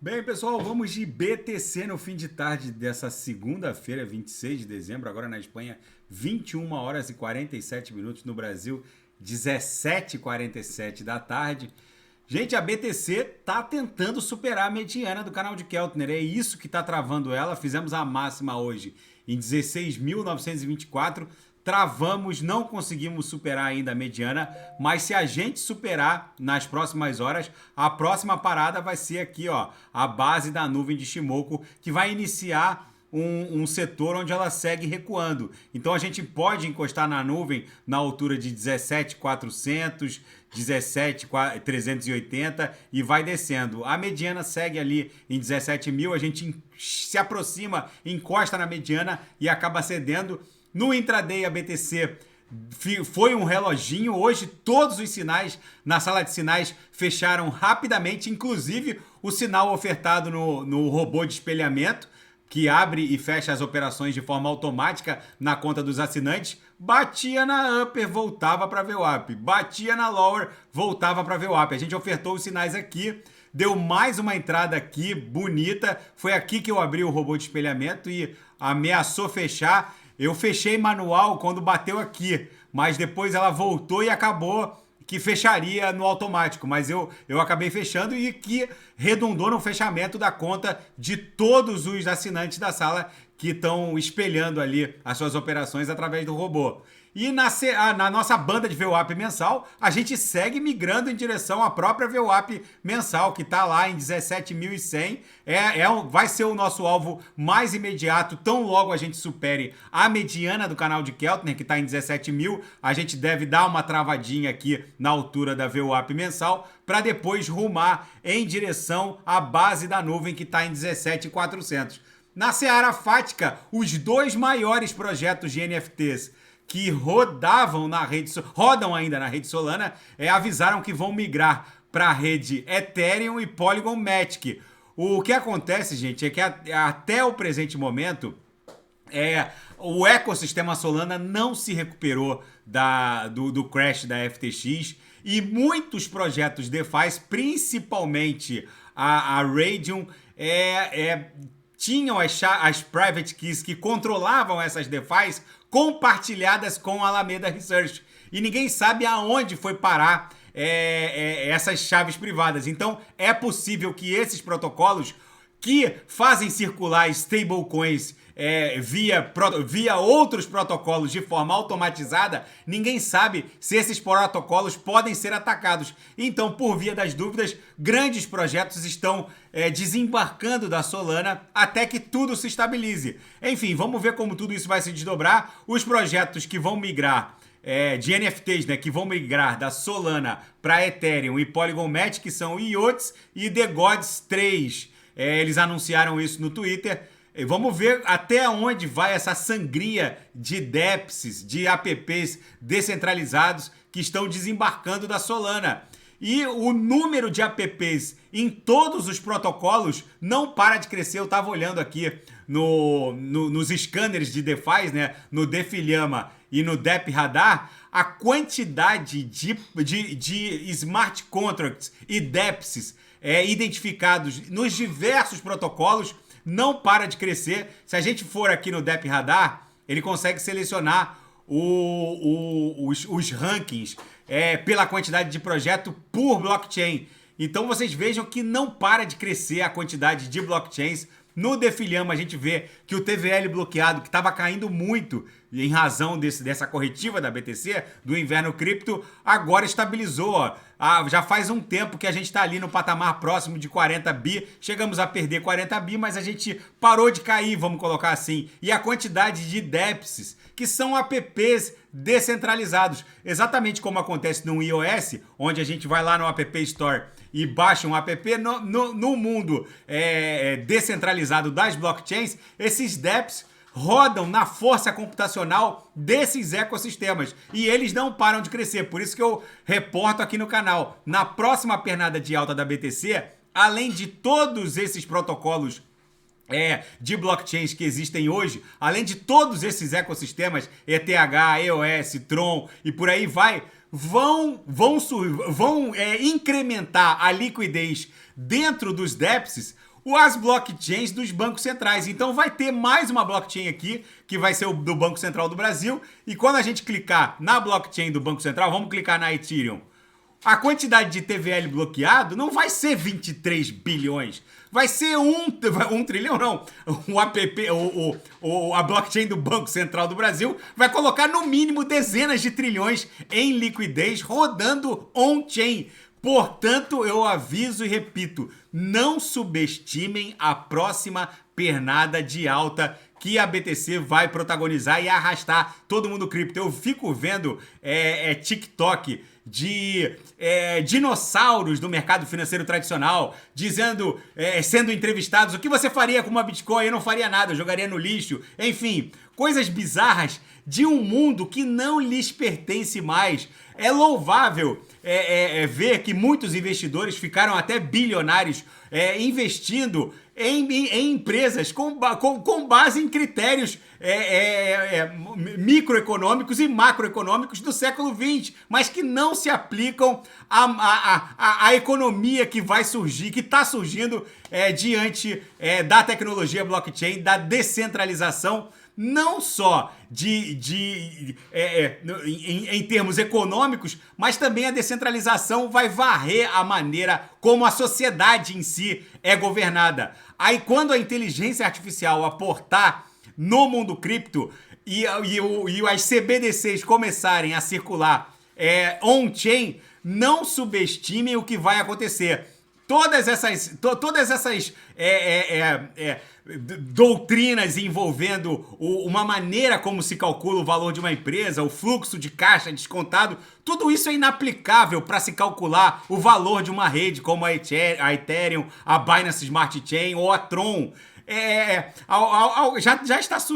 Bem, pessoal, vamos de BTC no fim de tarde dessa segunda-feira, 26 de dezembro, agora na Espanha, 21 horas e 47 minutos, no Brasil, 17h47 da tarde. Gente, a BTC tá tentando superar a mediana do canal de Keltner, é isso que tá travando ela. Fizemos a máxima hoje em 16.924, travamos, não conseguimos superar ainda a mediana, mas se a gente superar nas próximas horas, a próxima parada vai ser aqui, ó, a base da nuvem de Shimoku, que vai iniciar um setor onde ela segue recuando. Então a gente pode encostar na nuvem na altura de 17.400, 17.380 e vai descendo. A mediana segue ali em 17.000, a gente se aproxima, encosta na mediana e acaba cedendo. No intraday, a BTC foi um reloginho. Hoje, todos os sinais na sala de sinais fecharam rapidamente, inclusive o sinal ofertado no robô de espelhamento, que abre e fecha as operações de forma automática na conta dos assinantes. Batia na upper, voltava para VWAP. Batia na lower, voltava para VWAP. A gente ofertou os sinais aqui. Deu mais uma entrada aqui, bonita. Foi aqui que eu abri o robô de espelhamento e ameaçou fechar. Eu fechei manual quando bateu aqui, mas depois ela voltou e acabou que fecharia no automático, mas eu acabei fechando e que redundou no fechamento da conta de todos os assinantes da sala que estão espelhando ali as suas operações através do robô. E na nossa banda de VWAP mensal, a gente segue migrando em direção à própria VWAP mensal, que está lá em 17.100. Vai ser o nosso alvo mais imediato, tão logo a gente supere a mediana do canal de Keltner, que está em 17.000. A gente deve dar uma travadinha aqui na altura da VWAP mensal, para depois rumar em direção à base da nuvem, que está em 17.400. Na seara fática, os dois maiores projetos de NFTs que rodam ainda na rede Solana, avisaram que vão migrar para a rede Ethereum e Polygon Matic. O que acontece, gente, é que até o presente momento, o ecossistema Solana não se recuperou do crash da FTX e muitos projetos DeFi, principalmente a Raydium, tinham as private keys que controlavam essas DeFis compartilhadas com a Alameda Research. E ninguém sabe aonde foi parar essas chaves privadas. Então, é possível que esses protocolos que fazem circular stablecoins via outros protocolos de forma automatizada, ninguém sabe se esses protocolos podem ser atacados. Então, por via das dúvidas, grandes projetos estão desembarcando da Solana até que tudo se estabilize. Enfim, vamos ver como tudo isso vai se desdobrar. Os projetos que vão migrar de NFTs, né, que vão migrar da Solana para Ethereum e Polygon Matic, são o IOTS e The Gods 3. Eles anunciaram isso no Twitter. Vamos ver até onde vai essa sangria de DEPs, de apps descentralizados que estão desembarcando da Solana. E o número de apps em todos os protocolos não para de crescer. Eu estava olhando aqui nos scanners de DeFi, né, no DeFi-Llama e no DEP Radar, a quantidade de smart contracts e DEPs identificados nos diversos protocolos não para de crescer. Se a gente for aqui no DEP Radar, ele consegue selecionar os rankings pela quantidade de projeto por blockchain. Então vocês vejam que não para de crescer a quantidade de blockchains. No DeFi-Llama a gente vê que o TVL bloqueado, que estava caindo muito em razão dessa corretiva da BTC, do inverno cripto, agora estabilizou. Já faz um tempo que a gente está ali no patamar próximo de 40 bi, chegamos a perder 40 bi, mas a gente parou de cair, vamos colocar assim. E a quantidade de DEPs, que são apps descentralizados, exatamente como acontece no iOS, onde a gente vai lá no App Store e baixa um app, no mundo descentralizado das blockchains, esses DEPs rodam na força computacional desses ecossistemas e eles não param de crescer. Por isso que eu reporto aqui no canal, na próxima pernada de alta da BTC, além de todos esses protocolos de blockchains que existem hoje, além de todos esses ecossistemas, ETH, EOS, Tron e por aí vai, vão incrementar a liquidez dentro dos DEPs as blockchains dos bancos centrais. Então vai ter mais uma blockchain aqui, que vai ser o do Banco Central do Brasil. E quando a gente clicar na blockchain do Banco Central, vamos clicar na Ethereum. A quantidade de TVL bloqueado não vai ser 23 bilhões. Vai ser um trilhão, não. A blockchain do Banco Central do Brasil vai colocar no mínimo dezenas de trilhões em liquidez rodando on-chain. Portanto, eu aviso e repito, não subestimem a próxima pernada de alta que a BTC vai protagonizar e arrastar todo mundo cripto. Eu fico vendo TikTok de dinossauros do mercado financeiro tradicional dizendo, sendo entrevistados, o que você faria com uma Bitcoin? Eu não faria nada, eu jogaria no lixo. Enfim, coisas bizarras de um mundo que não lhes pertence mais. É louvável ver que muitos investidores ficaram até bilionários investindo em empresas com base em critérios microeconômicos e macroeconômicos do século XX, mas que não se aplicam à economia que vai surgir, que está surgindo diante da tecnologia blockchain, da descentralização, não só em termos econômicos, mas também a descentralização vai varrer a maneira como a sociedade em si é governada. Aí quando a inteligência artificial aportar no mundo cripto e as CBDCs começarem a circular on-chain, não subestimem o que vai acontecer. Todas essas doutrinas envolvendo uma maneira como se calcula o valor de uma empresa, o fluxo de caixa descontado, tudo isso é inaplicável para se calcular o valor de uma rede como a Ethereum, a Binance Smart Chain ou a Tron.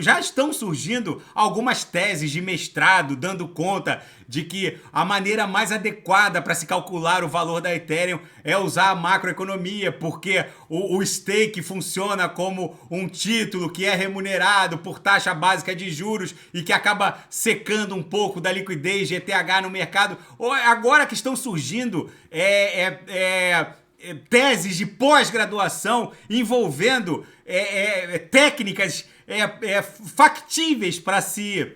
Já estão surgindo algumas teses de mestrado dando conta de que a maneira mais adequada para se calcular o valor da Ethereum é usar a macroeconomia, porque o stake funciona como um título que é remunerado por taxa básica de juros e que acaba secando um pouco da liquidez de ETH no mercado. Agora que estão surgindo teses de pós-graduação envolvendo técnicas factíveis para se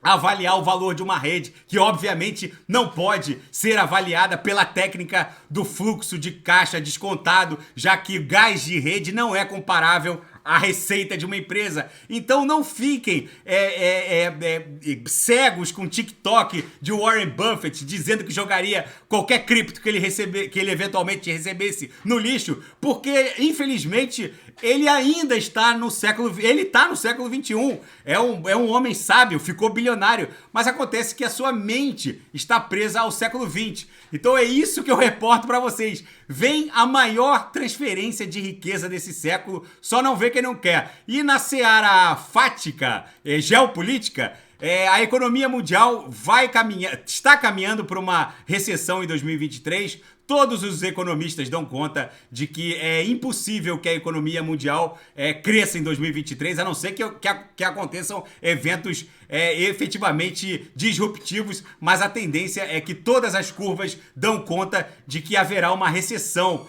avaliar o valor de uma rede, que obviamente não pode ser avaliada pela técnica do fluxo de caixa descontado, já que gás de rede não é comparável à receita de uma empresa. Então não fiquem cegos com o TikTok de Warren Buffett dizendo que jogaria qualquer cripto que ele eventualmente recebesse no lixo, porque infelizmente ele ainda está no século XXI. É um homem sábio, ficou bilionário, mas acontece que a sua mente está presa ao século XX. Então é isso que eu reporto para vocês. Vem a maior transferência de riqueza desse século, só não vê quem não quer. E na seara fática, geopolítica, a economia mundial está caminhando para uma recessão em 2023. Todos os economistas dão conta de que é impossível que a economia mundial cresça em 2023, a não ser que aconteçam eventos efetivamente disruptivos, mas a tendência é que todas as curvas dão conta de que haverá uma recessão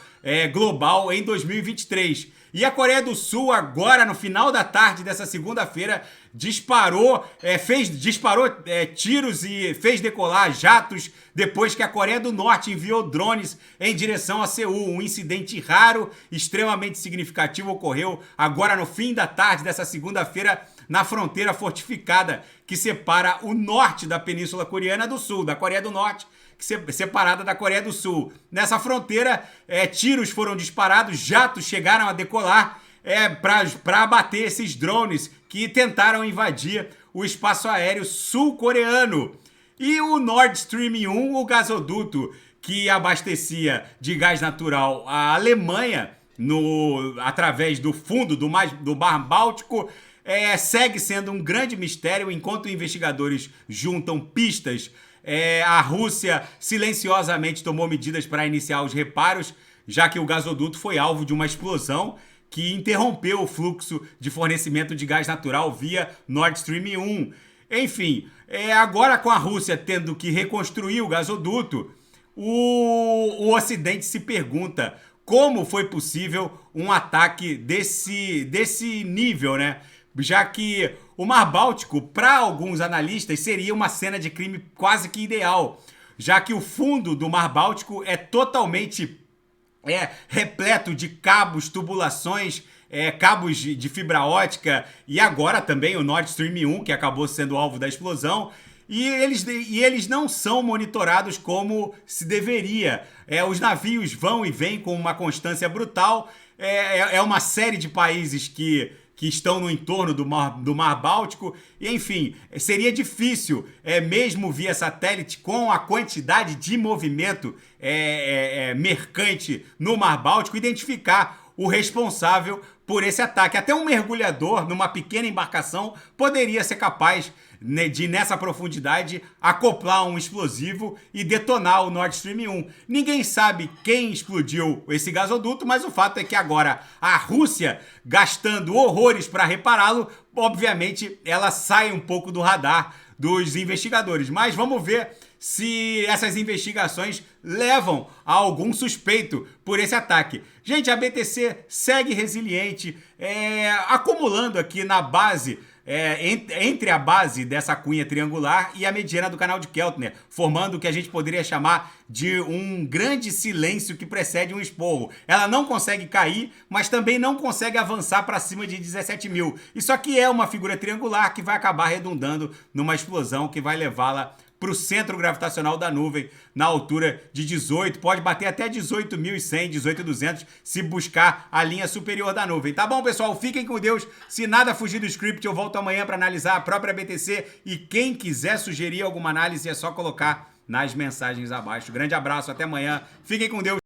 global em 2023. E a Coreia do Sul, agora no final da tarde dessa segunda-feira, disparou tiros e fez decolar jatos depois que a Coreia do Norte enviou drones em direção a Seul. Um incidente raro, extremamente significativo, ocorreu agora no fim da tarde dessa segunda-feira na fronteira fortificada que separa o norte da Península Coreana do Sul, da Coreia do Norte, separada da Coreia do Sul. Nessa fronteira, tiros foram disparados, jatos chegaram a decolar para abater esses drones que tentaram invadir o espaço aéreo sul-coreano. E o Nord Stream 1, o gasoduto que abastecia de gás natural a Alemanha através do fundo do Mar Báltico, segue sendo um grande mistério enquanto investigadores juntam pistas. A Rússia silenciosamente tomou medidas para iniciar os reparos, já que o gasoduto foi alvo de uma explosão que interrompeu o fluxo de fornecimento de gás natural via Nord Stream 1. Enfim, agora com a Rússia tendo que reconstruir o gasoduto, o Ocidente se pergunta como foi possível um ataque desse nível, né? Já que o Mar Báltico, para alguns analistas, seria uma cena de crime quase que ideal, já que o fundo do Mar Báltico é totalmente repleto de cabos, tubulações, cabos de fibra ótica e agora também o Nord Stream 1, que acabou sendo alvo da explosão. E eles não são monitorados como se deveria. Os navios vão e vêm com uma constância brutal. É uma série de países que estão no entorno do Mar Báltico. E, enfim, seria difícil, mesmo via satélite, com a quantidade de movimento mercante no Mar Báltico, identificar o responsável por esse ataque. Até um mergulhador numa pequena embarcação poderia ser capaz de, nessa profundidade, acoplar um explosivo e detonar o Nord Stream 1. Ninguém sabe quem explodiu esse gasoduto, mas o fato é que agora a Rússia, gastando horrores para repará-lo, obviamente ela sai um pouco do radar dos investigadores. Mas vamos ver se essas investigações levam a algum suspeito por esse ataque. Gente, a BTC segue resiliente, acumulando aqui na base, entre a base dessa cunha triangular e a mediana do canal de Keltner, formando o que a gente poderia chamar de um grande silêncio que precede um esporro. Ela não consegue cair, mas também não consegue avançar para cima de 17 mil. Isso aqui é uma figura triangular que vai acabar redundando numa explosão que vai levá-la para o centro gravitacional da nuvem, na altura de 18, pode bater até 18.100, 18.200, se buscar a linha superior da nuvem. Tá bom, pessoal? Fiquem com Deus. Se nada fugir do script, eu volto amanhã para analisar a própria BTC. E quem quiser sugerir alguma análise, é só colocar nas mensagens abaixo. Grande abraço, até amanhã. Fiquem com Deus.